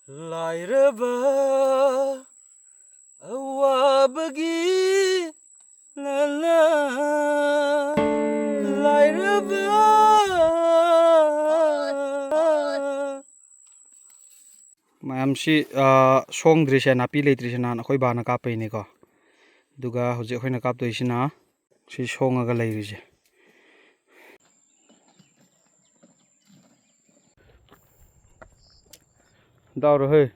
ꯂꯥꯏꯔꯕ ꯑꯋꯥꯕꯒꯤ ꯂꯥꯂꯥ ꯂꯥꯏꯔꯕ ꯃꯌꯥꯝꯁꯤ ꯁꯣꯡꯗ꯭ꯔꯤꯁꯦ ꯅꯥꯄꯤ ꯂꯩꯇ꯭ꯔꯤꯁꯦ ꯅꯍꯥꯟ ꯑꯩꯈꯣꯏ ꯕꯥꯅ ꯀꯥꯞꯄꯩꯅꯦꯀꯣ ꯑꯗꯨꯒ ꯍꯧꯖꯤꯛ ꯑꯩꯈꯣꯏꯅ ꯀꯥꯞꯇꯣꯏꯁꯤꯅ ꯁꯤ ꯁꯣꯡꯉꯒ ꯂꯩꯔꯤꯁꯦ ꯗꯥꯎꯔꯣ ꯍꯦ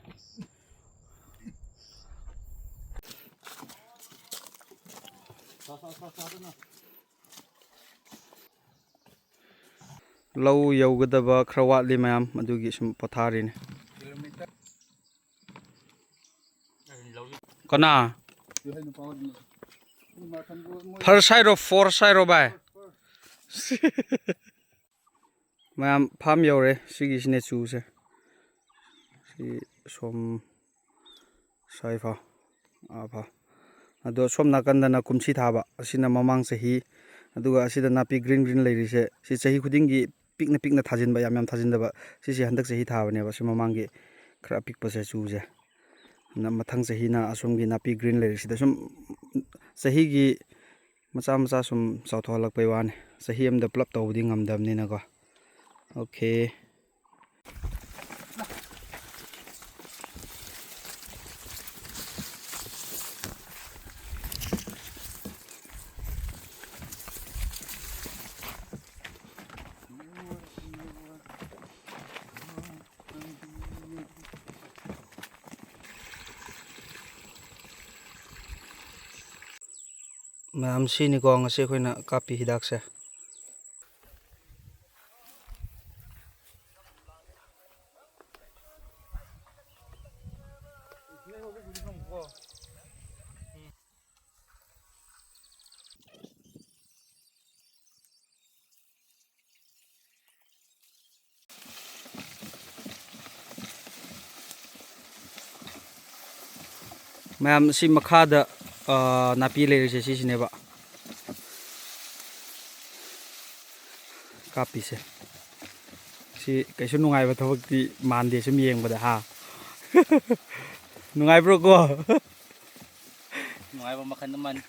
ꯂꯧ ꯌꯧꯒꯗꯕ ꯈꯔ ꯋꯥꯠꯂꯤ ꯃꯌꯥꯝ ꯑꯗꯨꯒꯤ ꯁꯨꯝ ꯄꯣꯊꯥꯔꯤꯅꯦ ꯀꯅꯥ ꯐꯥꯔꯁ ꯍꯥꯏꯔꯣ ꯐꯣꯔꯁ ꯍꯥꯏꯔꯣ ꯚꯥꯏ ꯃꯌꯥꯝ ꯐꯥꯝ ꯌꯧꯔꯦ ꯁꯤꯒꯤꯁꯤꯅꯦ ꯆꯨꯁꯦ ꯁꯤ ꯁꯣꯝ ꯁ꯭ꯋꯥꯏꯐꯥꯎ ꯐꯥꯎ ꯑꯗꯣ ꯁꯣꯝ ꯅꯥꯀꯟꯗꯅ ꯀꯨꯝꯁꯤ ꯊꯥꯕ ꯑꯁꯤꯅ ꯃꯃꯥꯡ ꯆꯍꯤ ꯑꯗꯨꯒ ꯑꯁꯤꯗ ꯅꯥꯄꯤ ꯒ꯭ꯔꯤꯟ ꯂꯩꯔꯤꯁꯦ ꯁꯤ ꯆꯍꯤ ꯈꯨꯗꯤꯡꯒꯤ ꯄꯤꯛꯅ ꯊꯥꯖꯤꯟꯕ ꯌꯥꯝ ꯊꯥꯖꯤꯟꯗꯕ ꯁꯤꯁꯦ ꯍꯟꯗꯛ ꯆꯍꯤ ꯊꯥꯕꯅꯦꯕ ꯁꯤ ꯃꯃꯥꯡꯒꯤ ꯈꯔ ꯑꯄꯤꯛꯄꯁꯦ ꯆꯨꯁꯦ ꯃꯊꯪ ꯆꯍꯤꯅ ꯑꯁꯣꯝꯒꯤ ꯅꯥꯄꯤ ꯒ꯭ꯔꯤꯟ ꯂꯩꯔꯤꯁꯤꯗ ꯁꯨꯝ ꯆꯍꯤꯒꯤ ꯃꯆꯥ ꯁꯨꯝ ꯆꯥꯎꯊꯣꯛꯍꯜꯂꯛꯄꯩ ꯋꯥꯅꯤ ꯆꯍꯤ ꯑꯃꯗ ꯄꯨꯂꯞ ꯇꯧꯕꯗꯤ ꯉꯝꯗꯕꯅꯤꯅꯀꯣ ꯑꯣꯀꯦ ꯃꯌꯥꯝ ꯁꯤꯅꯤꯀꯣ ꯉꯁꯤ ꯑꯩꯈꯣꯏꯅ ꯀꯥꯞꯄꯤ ꯍꯤꯗꯥꯛꯁꯦ ꯃꯌꯥꯝ ꯁꯤ ꯃꯈꯥꯗ ꯅꯥꯄꯤ ꯂꯩꯔꯤꯁꯦ ꯁꯤꯁꯤꯅꯦꯕ ꯀꯥꯞꯄꯤꯁꯦ ꯁꯤ ꯀꯩꯁꯨ ꯅꯨꯡꯉꯥꯏꯕ ꯊꯕꯛꯇꯤ ꯃꯥꯟꯗꯦ ꯁꯨꯝ ꯌꯦꯡꯕꯗ ꯍꯥ ꯅꯨꯡꯉꯥꯏꯕ꯭ꯔꯣ ꯀꯣ ꯅꯨꯡꯉꯥꯏꯕ ꯃꯈꯜ ꯑꯃꯅꯤ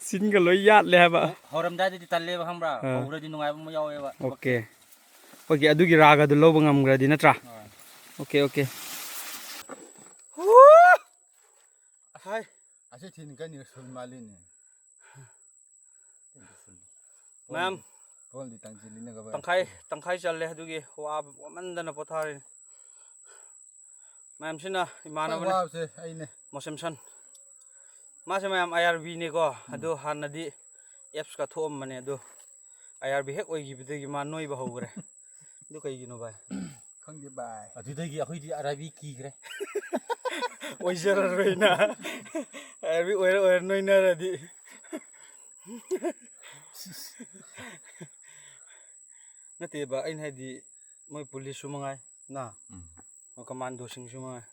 ꯆꯤꯟꯒ ꯂꯣꯏ ꯌꯥꯠꯂꯦ ꯍꯥꯏꯕ ꯍꯧꯔꯝꯗꯥꯏꯗꯗꯤ ꯇꯜꯂꯦꯕ ꯈꯪꯕ꯭ꯔꯥ ꯍꯧꯈ꯭ꯔꯗꯤ ꯅꯨꯡꯉꯥꯏꯕ ꯑꯃ ꯌꯥꯎꯋꯦꯕ ꯑꯣꯀꯦ ꯑꯣꯀꯦ ꯑꯗꯨꯒꯤ ꯔꯥꯒꯗꯨ ꯂꯧꯕ ꯉꯝꯈ꯭ꯔꯗꯤ ꯅꯠꯇ꯭ꯔꯥ ꯑꯣꯀꯦ ꯍꯥꯏ ꯑꯁꯤ ꯊꯤꯟ ꯀꯅꯤ ꯁꯨꯜ ꯃꯥꯜꯂꯤꯅꯦ ꯃꯌꯥꯝ ꯐꯣꯟꯗꯤ ꯇꯥꯡꯁꯤꯜꯂꯤꯅꯒ ꯇꯪꯈꯥꯏ ꯆꯜꯂꯦ ꯑꯗꯨꯒꯤ ꯋꯥꯃꯟꯗꯅ ꯄꯣꯊꯥꯔꯤ ꯃꯌꯥꯝꯁꯤꯅ ꯏꯃꯥꯟꯅꯕꯅꯦ ꯋꯥꯕꯁꯦ ꯑꯩꯅꯦ ꯃꯣꯁꯦꯝꯁꯟ ꯃꯥꯁꯦ ꯃꯌꯥꯝ IRBꯅꯦꯀꯣ ꯑꯗꯨ ꯍꯥꯟꯅꯗꯤ ꯑꯦꯞꯁꯀ ꯊꯣꯛꯑꯝꯕꯅꯦ ꯑꯗꯨ IRB ꯍꯦꯛ ꯑꯣꯏꯈꯤꯕꯗꯒꯤ ꯃꯥ ꯅꯣꯏꯕ ꯍꯧꯈ꯭ꯔꯦ ꯑꯗꯨ ꯀꯩꯒꯤꯅꯣ ꯚꯥꯏ ꯈꯪꯗꯦ ꯚꯥꯏ ꯑꯗꯨꯗꯒꯤ ꯑꯩꯈꯣꯏꯗꯤ IRB ꯀꯤꯈ꯭ꯔꯦ ꯑꯣꯏꯖꯔꯔꯣꯏꯅ IRB ꯑꯣꯏꯔ ꯅꯣꯏꯅꯔꯗꯤ ꯅꯠꯇꯦꯕ ꯑꯩꯅ ꯍꯥꯏꯗꯤ ꯃꯣꯏ ꯄꯨꯂꯤꯁꯁꯨ ꯃꯉꯥꯏ ꯅ ꯀꯃꯥꯟꯗꯣꯁꯤꯡꯁꯨ ꯃꯉꯥꯏ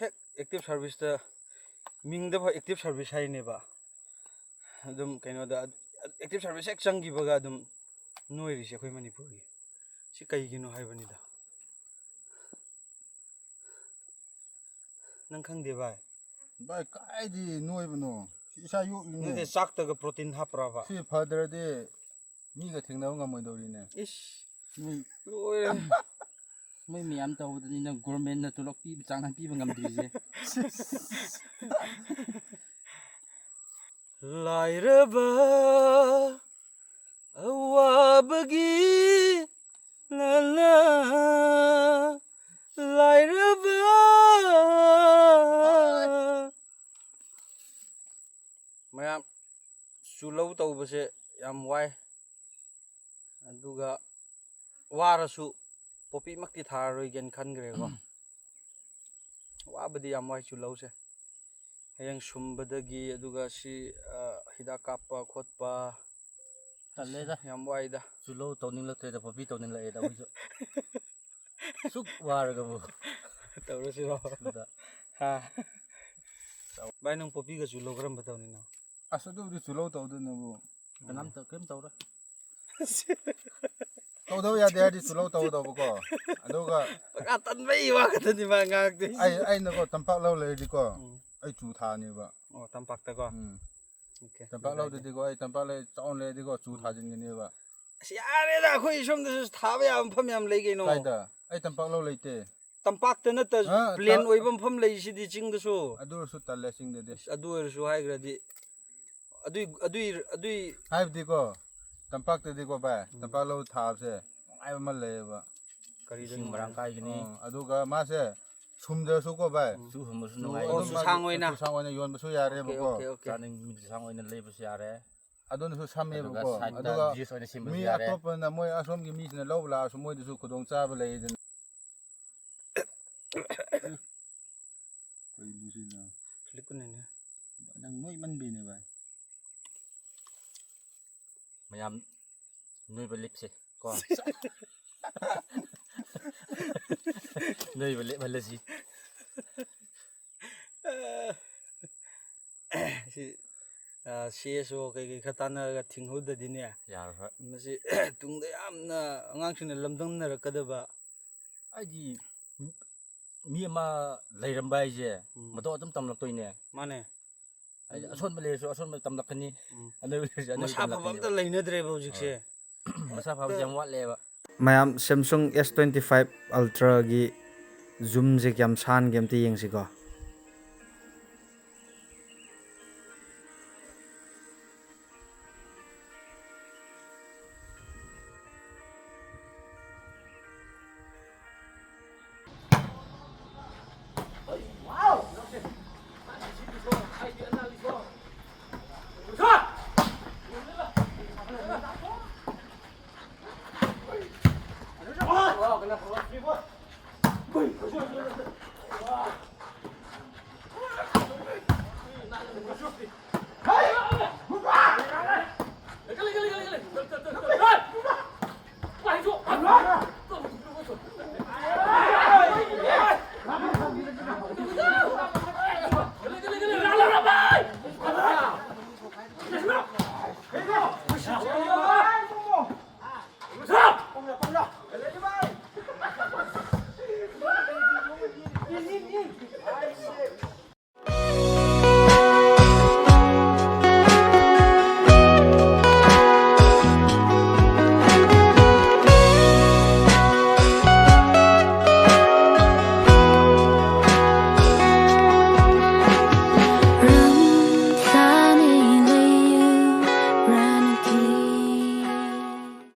ꯍꯦꯛ ꯑꯦꯛꯇꯤꯚ ꯁꯥꯔꯚꯤꯁꯇ ꯃꯤꯡꯗꯐꯥꯎ ꯑꯦꯛꯇꯤꯚ ꯁꯥꯔꯚꯤꯁ ꯍꯥꯏꯅꯦꯕ ꯑꯗꯨꯝ ꯀꯩꯅꯣꯗ ꯑꯦꯛꯇꯤꯚ ꯁꯥꯔꯚꯤꯁ ꯍꯦꯛ ꯆꯪꯈꯤꯕꯒ ꯑꯗꯨꯝ ꯅꯣꯏꯔꯤꯁꯦ ꯑꯩꯈꯣꯏ ꯃꯅꯤꯄꯨꯔꯒꯤ ꯁꯤ ꯀꯩꯒꯤꯅꯣ ꯍꯥꯏꯕꯅꯤꯗ ꯅꯪ ꯈꯪꯗꯦ ꯚꯥꯏ ꯚꯥꯏ ꯀꯥꯏꯗꯤ ꯅꯣꯏꯕꯅꯣ ꯁꯤ ꯏꯁꯥ ꯌꯣꯛꯂꯤꯅꯦ ꯅꯠꯇꯦ ꯆꯥꯛꯇꯒ ꯄ꯭ꯔꯣꯇꯤꯟ ꯍꯥꯞꯄ꯭ꯔꯕ ꯁꯤ ꯐꯗ꯭ꯔꯗꯤ ꯃꯤꯒ ꯊꯦꯡꯅꯕ ꯉꯝꯃꯣꯏꯗꯧꯔꯤꯅꯦ ꯏꯁ ꯂꯣꯏꯔꯦ ꯃꯣꯏ ꯃꯌꯥꯝ ꯇꯧꯕꯗꯅꯤ ꯅꯪ ꯒꯣꯔꯃꯦꯟꯅ ꯇꯣꯂꯣꯞ ꯄꯤꯕ ꯆꯥꯡ ꯄꯤꯕ ꯉꯝꯗ꯭ꯔꯤꯁꯦ ꯂꯥꯏꯔꯕ ꯑꯋꯥꯕꯒꯤ ꯂꯥꯂꯥ ꯂꯥꯏꯔꯕ ꯃꯌꯥꯝ ꯆꯨꯂꯧ ꯇꯧꯕꯁꯦ ꯌꯥꯝ ꯋꯥꯏ ꯑꯗꯨꯒ ꯋꯥꯔꯁꯨ ꯄꯣꯄꯤꯃꯛꯇꯤ ꯊꯥꯔꯔꯣꯏꯒꯦꯅ ꯈꯟꯈ꯭ꯔꯦꯀꯣ ꯋꯥꯕꯗꯤ ꯌꯥꯝ ꯋꯥꯏ ꯆꯨꯂꯧꯁꯦ ꯍꯌꯦꯡ ꯁꯨꯝꯕꯗꯒꯤ ꯑꯗꯨꯒ ꯁꯤ ꯍꯤꯗꯥꯛ ꯀꯥꯞꯄ ꯈꯣꯠꯄ ꯇꯜꯂꯦꯗ ꯌꯥꯝ ꯋꯥꯏꯗ ꯆꯨꯂꯧ ꯇꯧꯅꯤꯡꯂꯛꯇ꯭ꯔꯦꯗ ꯄꯣꯄꯤ ꯇꯧꯅꯤꯡꯂꯛꯑꯦꯗ ꯑꯩꯈꯣꯏꯁꯨ ꯁꯨꯛ ꯋꯥꯔꯒꯕꯨ ꯇꯧꯔꯁꯤꯔꯣ ꯚꯥꯏ ꯅꯪ ꯄꯣꯄꯤꯒ ꯆꯨꯂꯧ ꯀꯔꯝꯕ ꯇꯧꯅꯤꯅꯣ ꯑꯁ ꯑꯗꯨꯕꯨꯗꯤ ꯆꯨꯂꯧ ꯇꯧꯗꯣꯏꯅꯕꯨ ꯀꯅꯥꯝꯇ ꯀꯔꯤꯝ ꯇꯧꯔꯣꯏ ꯇꯧꯗꯕ ꯌꯥꯗꯦ ꯍꯥꯏꯔꯗꯤ ꯁꯨꯂꯧ ꯇꯧꯒꯗꯧꯕꯀꯣ ꯑꯗꯨꯒ ꯇꯟꯕꯩ ꯋꯥ ꯈꯛꯇꯅꯤ ꯃꯥ ꯉꯥꯡꯉꯛꯇꯣꯏꯁꯦ ꯑꯩꯅꯀꯣ ꯇꯝꯄꯥꯛ ꯂꯧ ꯂꯩꯔꯗꯤꯀꯣ ꯑꯩ ꯆꯨ ꯊꯥꯅꯦꯕ ꯑꯣ ꯇꯝꯄꯥꯛꯇꯀꯣ ꯇꯝꯄꯥꯛ ꯂꯧꯗꯗꯤꯀꯣ ꯑꯩ ꯇꯝꯄꯥꯛ ꯂꯩ ꯆꯥꯎꯅ ꯂꯩꯔꯗꯤꯀꯣ ꯆꯨ ꯊꯥꯖꯤꯟꯒꯅꯦꯕ ꯑꯁ ꯌꯥꯔꯦꯗ ꯑꯩꯈꯣꯏ ꯁꯣꯝꯗꯁꯨ ꯊꯥꯕ ꯌꯥꯕ ꯃꯐꯝ ꯌꯥꯝ ꯂꯩ ꯀꯩꯅꯣ ꯀꯥꯏꯗ ꯑꯩ ꯇꯝꯄꯥꯛ ꯂꯧ ꯂꯩꯇꯦ ꯇꯝꯄꯥꯛꯇ ꯅꯠꯇꯁꯨ ꯄ꯭ꯂꯦꯟ ꯑꯣꯏꯕ ꯃꯐꯝ ꯂꯩꯁꯤꯗꯤ ꯆꯤꯡꯗꯁꯨ ꯑꯗꯨ ꯑꯣꯏꯔꯁꯨ ꯇꯜꯂꯦ ꯆꯤꯡꯗꯗꯤ ꯑꯗꯨ ꯑꯣꯏꯔꯁꯨ ꯍꯥꯏꯈ꯭ꯔꯗꯤ ꯑꯗꯨꯏ ꯍꯥꯏꯕꯗꯤꯀꯣ ꯇꯝꯄꯥꯛꯇꯗꯤꯀꯣ ꯚꯥꯏ ꯇꯝꯄꯥꯛ ꯂꯧ ꯊꯥꯕꯁꯦ ꯅꯨꯡꯉꯥꯏꯕ ꯑꯃ ꯂꯩꯌꯦꯕ ꯏꯁꯤꯡ ꯃꯔꯥꯡ ꯀꯥꯏꯒꯅꯤ ꯑꯗꯨꯒ ꯃꯥꯁꯦ ꯁꯨꯝꯗ꯭ꯔꯁꯨꯀꯣ ꯚꯥꯏ ꯆꯨ ꯍꯨꯟꯕꯁꯨ ꯅꯨꯡꯉꯥꯏ ꯑꯣ ꯆꯨꯁꯥꯡ ꯑꯣꯏꯅ ꯆꯨꯁꯥꯡ ꯑꯣꯏꯅ ꯌꯣꯟꯕꯁꯨ ꯌꯥꯔꯦꯕꯀꯣ ꯆꯥꯅꯤꯡ ꯆꯨꯁꯥꯡ ꯑꯣꯏꯅ ꯂꯩꯕꯁꯨ ꯌꯥꯔꯦ ꯑꯗꯨꯅꯁꯨ ꯁꯝꯃꯦꯕꯀꯣ ꯑꯗꯨꯒ ꯁꯥꯏꯠꯇ ꯑꯗꯨꯒ ꯖꯨꯏꯁ ꯑꯣꯏꯅ ꯁꯦꯝꯕꯁꯨ ꯃꯤ ꯌꯥꯔꯦ ꯑꯇꯣꯞꯄꯅ ꯃꯣꯏ ꯑꯁꯣꯝꯒꯤ ꯃꯤꯁꯤꯅ ꯂꯧꯕ ꯂꯥꯛꯑꯁꯨ ꯃꯣꯏꯗꯁꯨ ꯈꯨꯗꯣꯡꯆꯥꯕ ꯂꯩꯗꯅ ꯅꯪ ꯅꯣꯏꯃꯟꯕꯩꯅꯦ ꯚꯥꯏ ꯃꯌꯥꯝ ꯅꯣꯏꯕ ꯂꯤꯞꯁꯦ ꯀꯣ ꯅꯣꯏꯕ ꯂꯦꯞꯍꯜꯂꯁꯤ ꯁꯦꯁꯣ ꯀꯩꯀꯩ ꯈꯔ ꯇꯥꯟꯅꯔꯒ ꯊꯤꯡꯍꯧꯗꯗꯤꯅꯦ ꯌꯥꯔꯣꯏ ꯃꯁꯤ ꯇꯨꯡꯗ ꯌꯥꯝꯅ ꯑꯉꯥꯡꯁꯤꯡꯅ ꯂꯝꯗꯝꯅꯔꯛꯀꯗꯕ ꯑꯩꯗꯤ ꯃꯤ ꯑꯃ ꯂꯩꯔꯝꯕ ꯍꯥꯏꯁꯦ ꯃꯇꯧ ꯑꯗꯨꯝ ꯇꯝꯂꯛꯇꯣꯏꯅꯦ ꯃꯥꯅꯦ ꯍꯥꯏꯗꯤ ꯑꯁꯣꯟꯕ ꯂꯩꯔꯁꯨ ꯑꯁꯣꯟꯕ ꯇꯝꯂꯛꯀꯅꯤ ꯑꯅꯣꯏꯕ ꯂꯩꯔꯁꯨ ꯑꯅꯣꯏꯕ ꯃꯁꯥ ꯐꯕ ꯑꯝꯇ ꯂꯩꯅꯗ꯭ꯔꯦꯕ ꯍꯧꯖꯤꯛꯁꯦ ꯃꯁꯥ ꯐꯕꯁꯦ ꯌꯥꯝ ꯋꯥꯠꯂꯦꯕ ꯃꯌꯥꯝ ꯁꯦꯝꯁꯨꯡ S25 ꯑꯜꯇ꯭ꯔꯥꯒꯤ ꯖꯨꯝꯁꯦ ꯀꯌꯥꯝ ꯁꯥꯟꯒꯦ ꯑꯝꯇ ꯌꯦꯡꯁꯤꯀꯣ